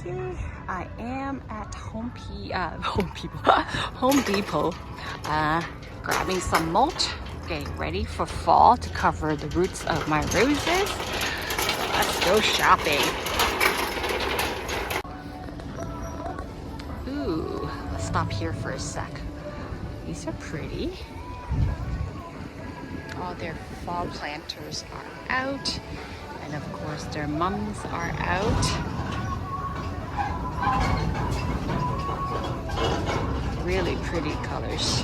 Okay, I am at Home Depot, grabbing some mulch, getting ready for fall to cover the roots of my roses. So let's go shopping. Ooh, let's stop here for a sec. These are pretty. All their fall planters are out, and of course their mums are out. Really pretty colors.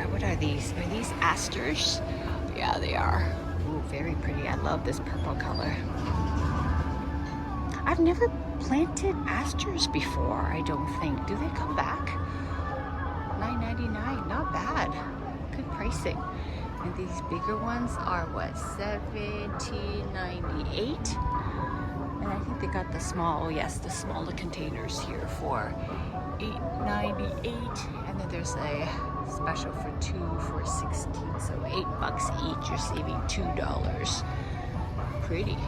What are these? Are these asters? Yeah, they are. Ooh, very pretty. I love this purple color. I've never planted asters before, I don't think. Do they come back? $9.99, not bad. Good pricing. And these bigger ones are what, $17.98? And I think they got the small, oh yes, the smaller containers here for $8.98. And then there's a special for 2 for $16, so $8 each. You're saving $2. Pretty.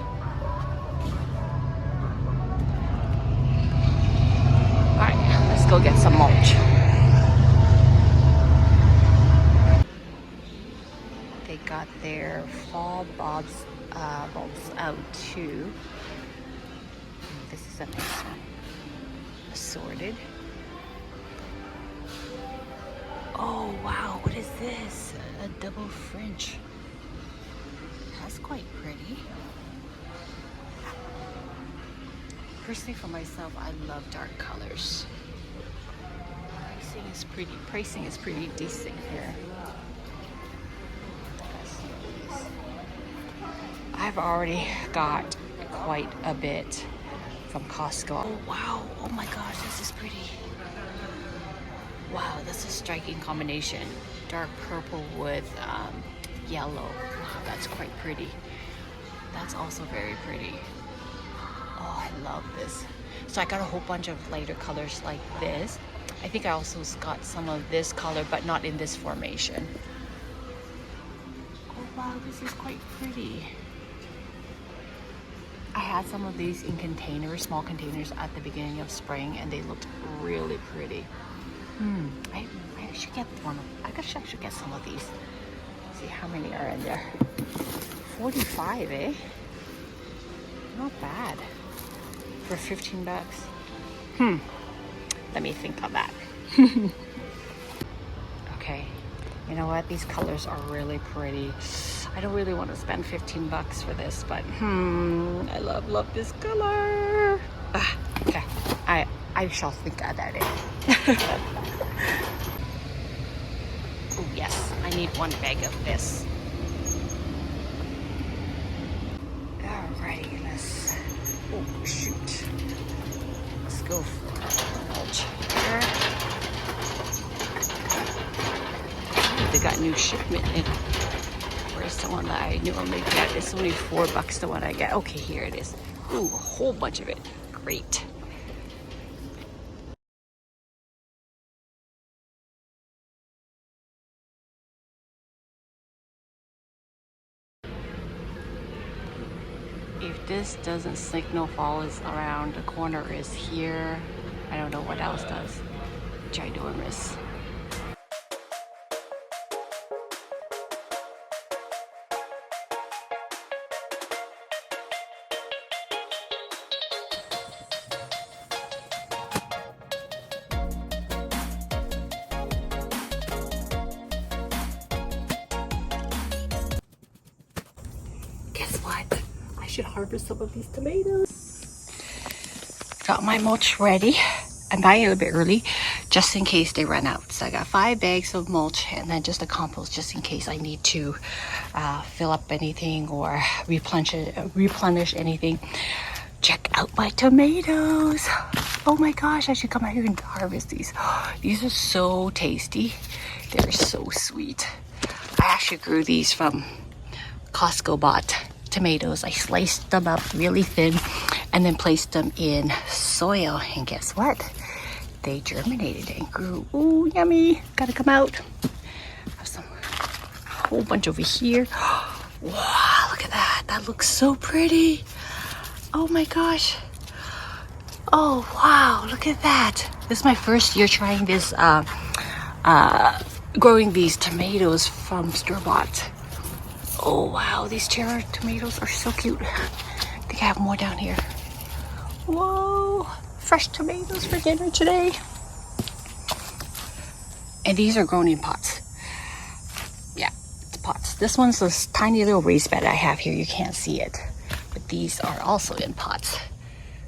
All right, let's go get some mulch. They got their fall bulbs out too. This is a nice one. Assorted. Oh wow, what is this? A double French. That's quite pretty. Personally, for myself, I love dark colors. Pricing is pretty decent here. I've already got quite a bit from Costco. Oh wow, oh my gosh, this is pretty. Wow, that's a striking combination. Dark purple with yellow. Wow, that's quite pretty. That's also very pretty. Oh, I love this. So I got a whole bunch of lighter colors like this. I think I also got some of this color, but not in this formation. Oh wow, this is quite pretty. I had some of these in containers, small containers at the beginning of spring, and they looked really pretty. I should get one. I should get some of these. See how many are in there. 45, eh? Not bad. For $15. Let me think on that. Okay. You know what? These colors are really pretty. I don't really want to spend $15 for this, but I love this color. Okay. I shall think about it. Oh yes, I need 1 bag of this. Alrighty, let's. Oh shoot. Let's go for mulch here. They got new shipment in. Where's the one that I normally get? It's only $4 the one I get. Okay, here it is. Ooh, a whole bunch of it. Great. If this doesn't signal fall is around the corner is here, I don't know what else does. Ginormous. Guess what? I should harvest some of these tomatoes. Got my mulch ready. I'm buying it a little bit early just in case they run out. So I got 5 bags of mulch and then just a compost just in case I need to fill up anything or replenish anything. Check out my tomatoes. Oh my gosh, I should come out here and harvest these. These are so tasty. They're so sweet. I actually grew these from Costco bought tomatoes. I sliced them up really thin and then placed them in soil, and guess what? They germinated and grew. Ooh, yummy. Gotta come out. Have some whole bunch over here. Wow, look at that. That looks so pretty. Oh my gosh. Oh wow, look at that. This is my first year trying this, growing these tomatoes from store-bought. Oh wow, these cherry tomatoes are so cute. I think I have more down here. Whoa, fresh tomatoes for dinner today. And these are grown in pots. Yeah, it's pots. This one's this tiny little raised bed I have here. You can't see it, but these are also in pots.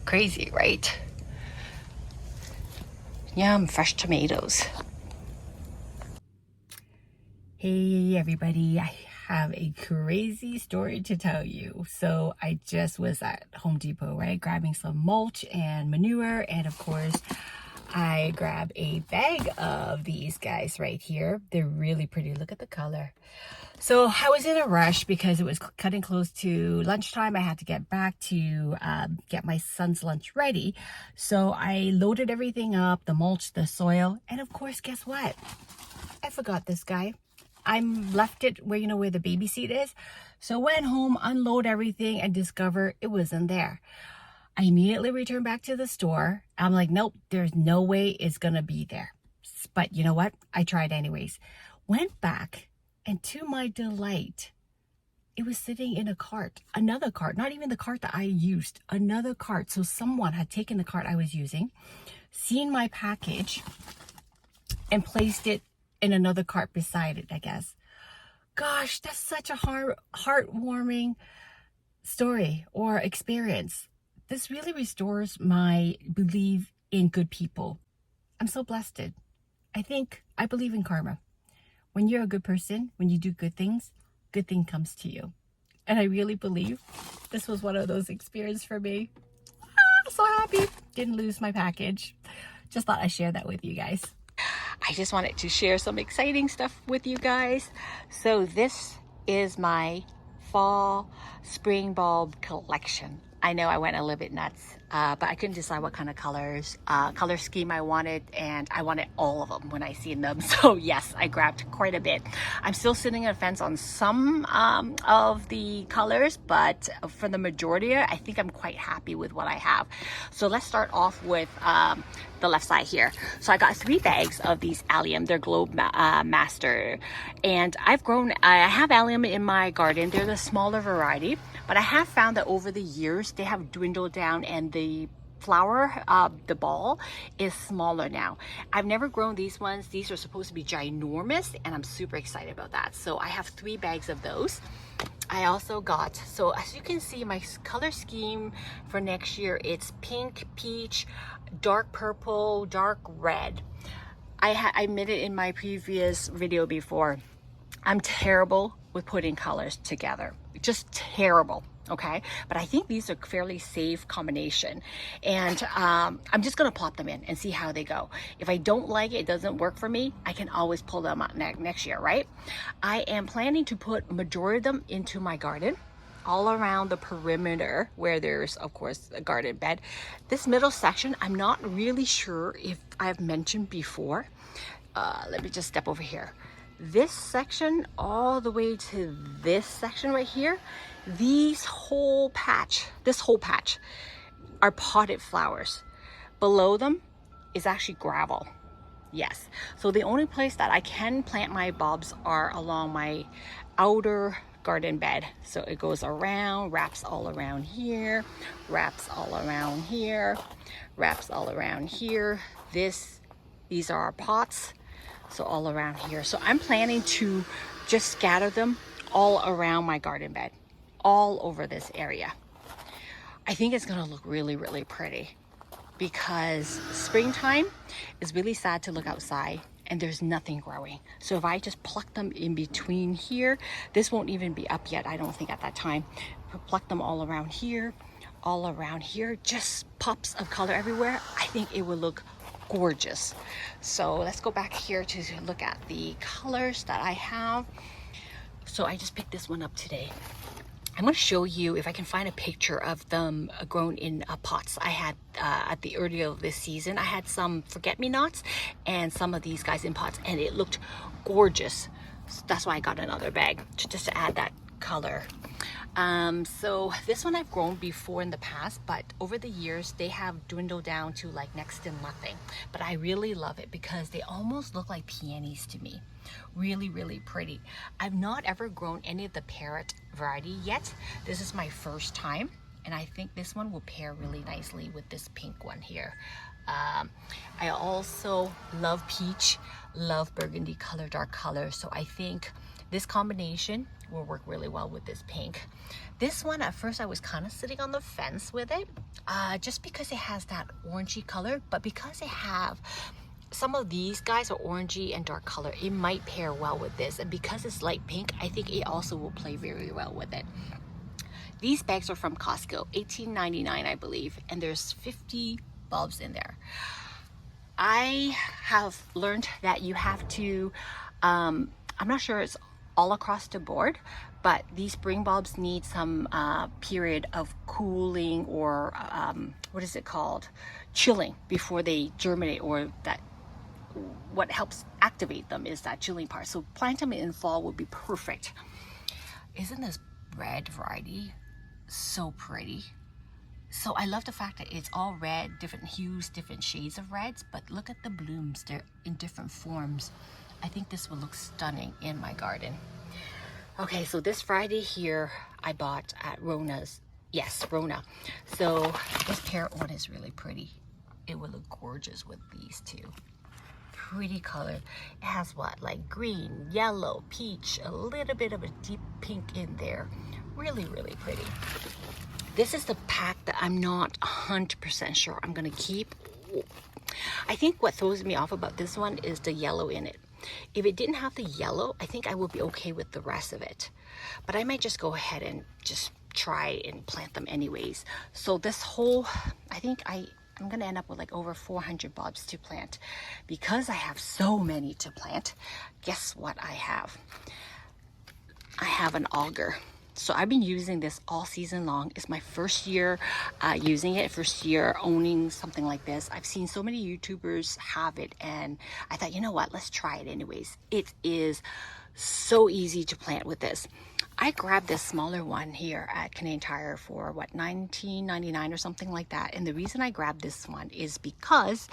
Crazy, right? Yum, fresh tomatoes. Hey everybody, I have a crazy story to tell you. So I just was at Home Depot, right? Grabbing some mulch and manure, and of course I grabbed a bag of these guys right here. They're really pretty. Look at the color. So I was in a rush because it was cutting close to lunchtime. I had to get back to get my son's lunch ready. So I loaded everything up, the mulch, the soil, and of course, guess what? I forgot this guy. I left it where, you know, where the baby seat is. So went home, unload everything, and discover it wasn't there. I immediately returned back to the store. I'm like, nope, there's no way it's gonna be there. But you know what? I tried anyways. Went back, and to my delight, it was sitting in a cart, another cart, not even the cart that I used, another cart. So someone had taken the cart I was using, seen my package, and placed it in another cart beside it, I guess. Gosh, that's such a heartwarming story or experience. This really restores my belief in good people. I'm so blessed. I believe in karma. When you're a good person, when you do good things, good thing comes to you. And I really believe this was one of those experiences for me. I'm so happy. Didn't lose my package. Just thought I'd share that with you guys. I just wanted to share some exciting stuff with you guys. So this is my fall spring bulb collection. I know I went a little bit nuts, but I couldn't decide what kind of color scheme I wanted, and I wanted all of them when I seen them. So yes, I grabbed quite a bit. I'm still sitting on the fence on some of the colors, but for the majority, I think I'm quite happy with what I have. So let's start off with the left side here. So I got 3 bags of these allium. They're Globe Master, and I have allium in my garden. They're the smaller variety, but I have found that over the years they have dwindled down, and the flower, the ball is smaller now. I've never grown these ones. These are supposed to be ginormous, and I'm super excited about that. So I have 3 bags of those. I also got, so as you can see, my color scheme for next year, it's pink, peach, dark purple, dark red. I admitted in my previous video before, I'm terrible with putting colors together. Just terrible. Okay, but I think these are fairly safe combination, and I'm just gonna plop them in and see how they go. If I don't like it, it doesn't work for me, I can always pull them out next year, right? I am planning to put majority of them into my garden, all around the perimeter where there's, of course, a garden bed. This middle section, I'm not really sure if I've mentioned before. Let me just step over here. This section all the way to this section right here, this whole patch are potted flowers. Below them is actually gravel. Yes, so the only place that I can plant my bulbs are along my outer garden bed. So it goes around, wraps all around here, wraps all around here, wraps all around here. These are our pots, so all around here. So I'm planning to just scatter them all around my garden bed, all over this area. I think it's gonna look really, really pretty, because springtime is really sad to look outside and there's nothing growing. So if I just pluck them in between here, this won't even be up yet, I don't think, at that time. Pluck them all around here, just pops of color everywhere. I think it would look gorgeous. So let's go back here to look at the colors that I have. So I just picked this one up today. I'm going to show you if I can find a picture of them grown in pots. I had at the earlier of this season, I had some forget-me-nots and some of these guys in pots, and it looked gorgeous. So that's why I got another bag just to add that color. So this one I've grown before in the past, but over the years they have dwindled down to like next to nothing. But I really love it because they almost look like peonies to me. Really, really pretty. I've not ever grown any of the parrot variety yet. This is my first time, and I think this one will pair really nicely with this pink one here. I also love peach, love burgundy color, dark color, so I think this combination will work really well with this pink. This one, at first I was kind of sitting on the fence with it, just because it has that orangey color, but because it have some of these guys are orangey and dark color, it might pair well with this, and because it's light pink, I think it also will play very well with it. These bags are from Costco, $18.99 I believe, and there's 50 bulbs in there. I have learned that you have to, I'm not sure it's all across the board, but these spring bulbs need some period of cooling or what is it called? Chilling before they germinate, or that what helps activate them is that chilling part. So Plantum in fall would be perfect. Isn't this red variety so pretty? So I love the fact that it's all red, different hues, different shades of reds, but look at the blooms, they're in different forms. I think this will look stunning in my garden. Okay, so this Friday here, I bought at Rona's, yes, Rona. So this parrot one is really pretty. It would look gorgeous with these two. Pretty color. It has what, like green, yellow, peach, a little bit of a deep pink in there. Really, really pretty. This is the pack that I'm not 100% sure I'm gonna keep. I think what throws me off about this one is the yellow in it. If it didn't have the yellow, I think I would be okay with the rest of it. But I might just go ahead and just try and plant them anyways. So this whole, I think I'm gonna end up with like over 400 bulbs to plant. Because I have so many to plant, guess what I have? I have an auger. So I've been using this all season long. It's my first year using it, first year owning something like this. I've seen so many YouTubers have it, and I thought, you know what, let's try it anyways. It is so easy to plant with this. I grabbed this smaller one here at Canadian Tire for what, $19.99 or something like that. And the reason I grabbed this one is because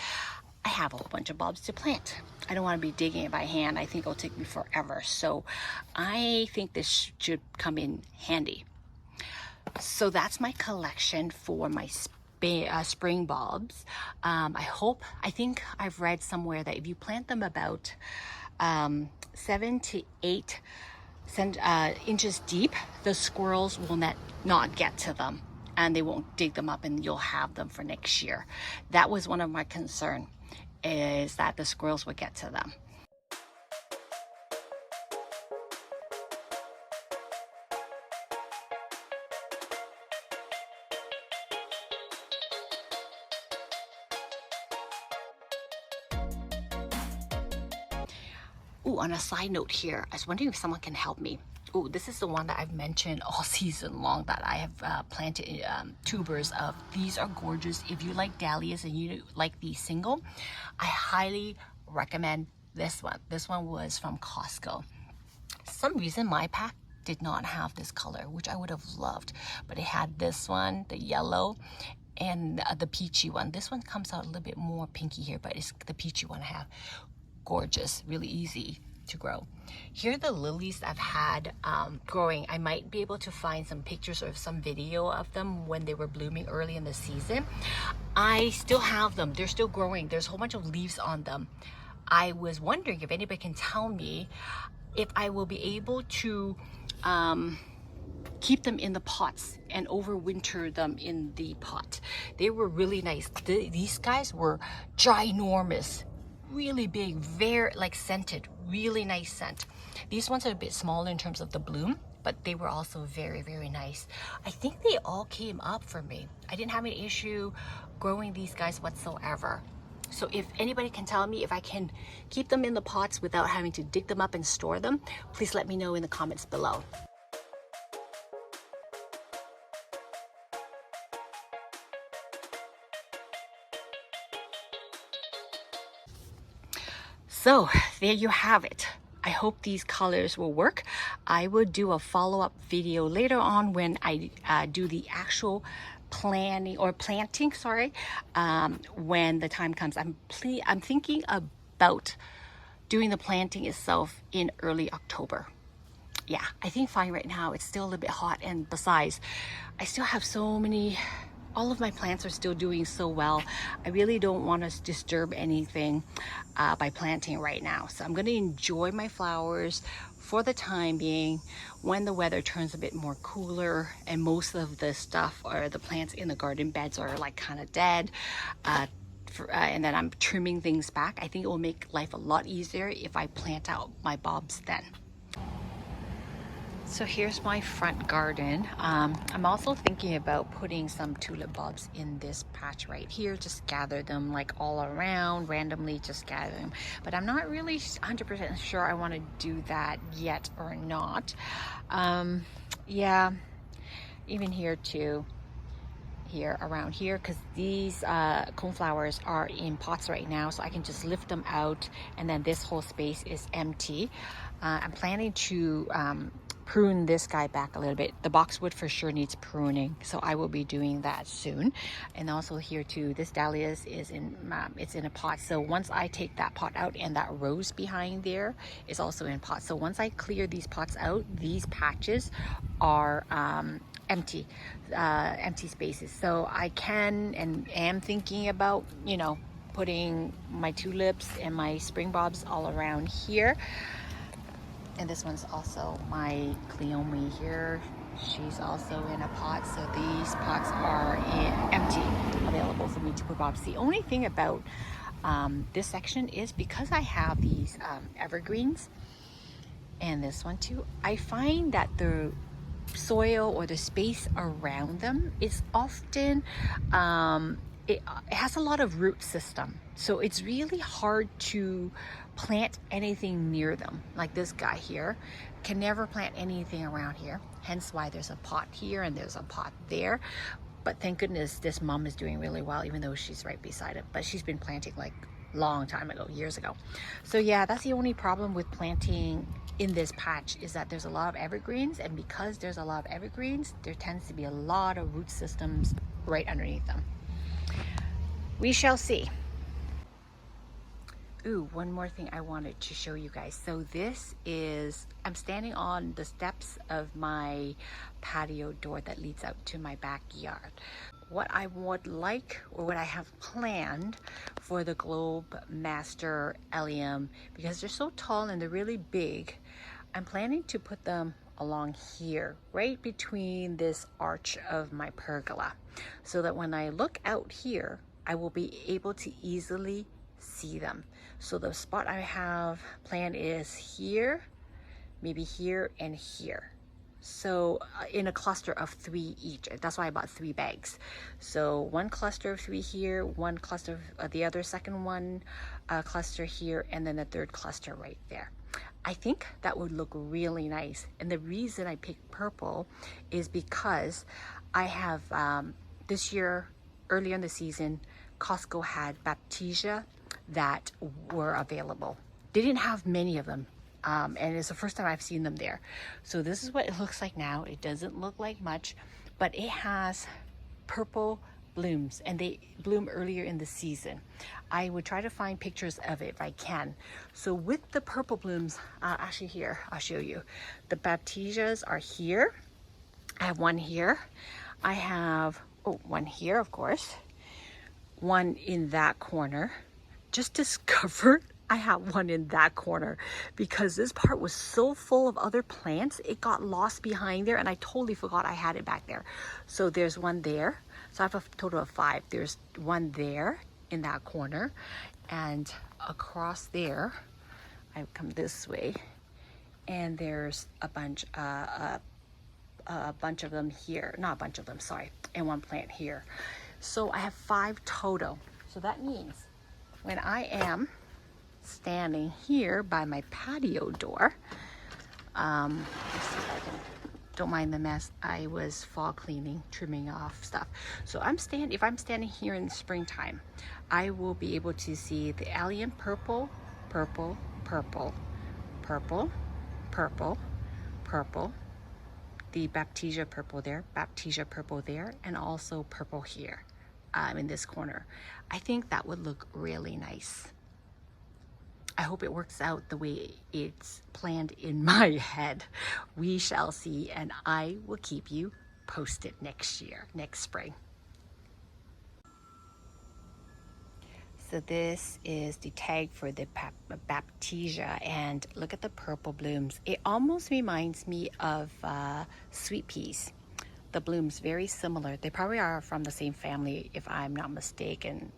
I have a whole bunch of bulbs to plant. I don't want to be digging it by hand. I think it'll take me forever. So I think this should come in handy. So that's my collection for my spring bulbs. I think I've read somewhere that if you plant them about 7 to 8 inches deep, the squirrels will not get to them, and they won't dig them up, and you'll have them for next year. That was one of my concerns, is that the squirrels would get to them. Ooh, on a side note here, I was wondering if someone can help me. Ooh, this is the one that I've mentioned all season long that I have planted tubers of. These are gorgeous. If you like dahlias and you like these single, I highly recommend this one. This one was from Costco. Some reason my pack did not have this color, which I would have loved, but it had this one, the yellow, and the peachy one. This one comes out a little bit more pinky here, but it's the peachy one I have. Gorgeous, really easy to grow. Here are the lilies I've had growing. I might be able to find some pictures or some video of them when they were blooming early in the season. I still have them. They're still growing. There's a whole bunch of leaves on them. I was wondering if anybody can tell me if I will be able to keep them in the pots and overwinter them in the pot. They were really nice. These guys were ginormous, really big, very like scented, really nice scent. These ones are a bit smaller in terms of the bloom, but they were also very, very nice. I think they all came up for me. I didn't have any issue growing these guys whatsoever. So if anybody can tell me if I can keep them in the pots without having to dig them up and store them, please let me know in the comments below. So there you have it. I hope these colors will work. I will do a follow-up video later on when I do the actual planting, sorry, when the time comes. I'm thinking about doing the planting itself in early October. Yeah, I think fine right now. It's still a little bit hot, and besides, I still have so many, all of my plants are still doing so well. I really don't want to disturb anything by planting right now. So I'm going to enjoy my flowers for the time being. When the weather turns a bit more cooler and most of the stuff or the plants in the garden beds are like kind of dead, and then I'm trimming things back, I think it will make life a lot easier if I plant out my bulbs then. So here's my front garden. I'm also thinking about putting some tulip bulbs in this patch right here. Just gather them like all around, randomly just gather them. But I'm not really 100% sure I want to do that yet or not. Yeah, even here too. Here around here, because these coneflowers are in pots right now, so I can just lift them out, and then this whole space is empty. I'm planning to prune this guy back a little bit. The boxwood for sure needs pruning, so I will be doing that soon. And also here too, this dahlia is in it's in a pot, so once I take that pot out, and that rose behind there is also in pot, so once I clear these pots out, these patches are empty spaces. So I can and am thinking about, you know, putting my tulips and my spring bulbs all around here. And this one's also my cleome here. She's also in a pot, so these pots are empty, available for me to put bulbs. The only thing about this section is because I have these evergreens, and this one too, I find that the soil or the space around them is often it has a lot of root system, so it's really hard to plant anything near them. Like this guy here can never plant anything around here, hence why there's a pot here and there's a pot there. But thank goodness this mom is doing really well, even though she's right beside it, but she's been planting like long time ago, years ago. So yeah, that's the only problem with planting in this patch, is that there's a lot of evergreens, and because there's a lot of evergreens, there tends to be a lot of root systems right underneath them. We shall see. Ooh, one more thing I wanted to show you guys. So this is, I'm standing on the steps of my patio door that leads out to my backyard. What I would like, or what I have planned for the Globe Master Allium, because they're so tall and they're really big, I'm planning to put them along here, right between this arch of my pergola, so that when I look out here, I will be able to easily see them. So the spot I have planned is here, maybe here and here. So in a cluster of 3 each. That's why I bought 3 bags. So one cluster of 3 here, one cluster of the other, second one cluster here, and then the third cluster right there. I think that would look really nice. And the reason I picked purple is because I have this year, earlier in the season, Costco had Baptisia that were available. They didn't have many of them, and it's the first time I've seen them there. So this is what it looks like now. It doesn't look like much, but it has purple blooms, and they bloom earlier in the season. I would try to find pictures of it if I can. So with the purple blooms, actually here, I'll show you. The Baptisias are here. I have one here. I have, one here, of course. One in that corner. Just discovered I have one in that corner because this part was so full of other plants, it got lost behind there, and I totally forgot I had it back there. So there's one there. So I have a total of 5. There's one there in that corner, and across there, I come this way, and there's a bunch of them here. Not a bunch of them, sorry, and one plant here. So I have 5 total. So that means when I am standing here by my patio door, let's see if I can, don't mind the mess. I was fall cleaning, trimming off stuff. So if I'm standing here in the springtime, I will be able to see the allium purple, purple, purple, purple, purple, purple, the Baptisia purple there, Baptisia purple there, and also purple here in this corner. I think that would look really nice. I hope it works out the way it's planned in my head. We shall see, and I will keep you posted next year, next spring. So this is the tag for the Baptisia, and look at the purple blooms. It almost reminds me of sweet peas. The blooms very similar. They probably are from the same family if I'm not mistaken.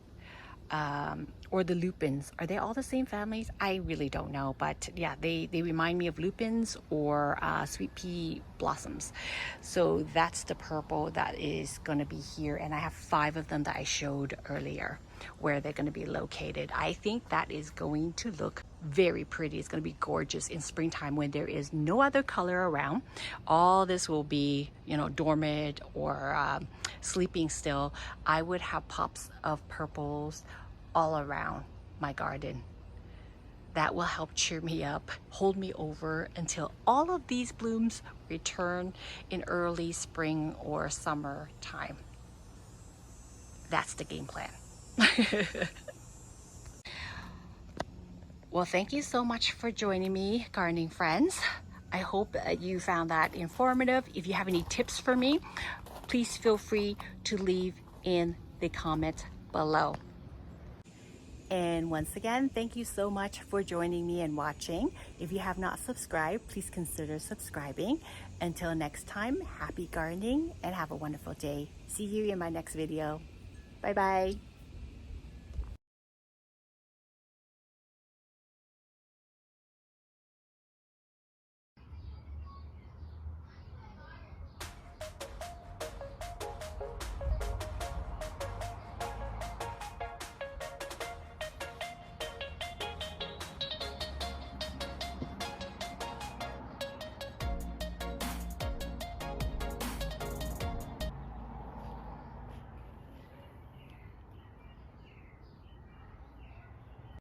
Or the lupins. Are they all the same families? I really don't know, but yeah, they remind me of lupins or sweet pea blossoms. So that's the purple that is going to be here, and I have 5 of them that I showed earlier where they're going to be located. I think that is going to look very pretty. It's going to be gorgeous in springtime when there is no other color around. All this will be, you know, dormant or sleeping still. I would have pops of purples all around my garden. That will help cheer me up, hold me over until all of these blooms return in early spring or summer time. That's the game plan. Well, thank you so much for joining me, gardening friends. I hope you found that informative. If you have any tips for me, please feel free to leave in the comments below. And once again, thank you so much for joining me and watching. If you have not subscribed, please consider subscribing. Until next time, happy gardening and have a wonderful day. See you in my next video. Bye-bye.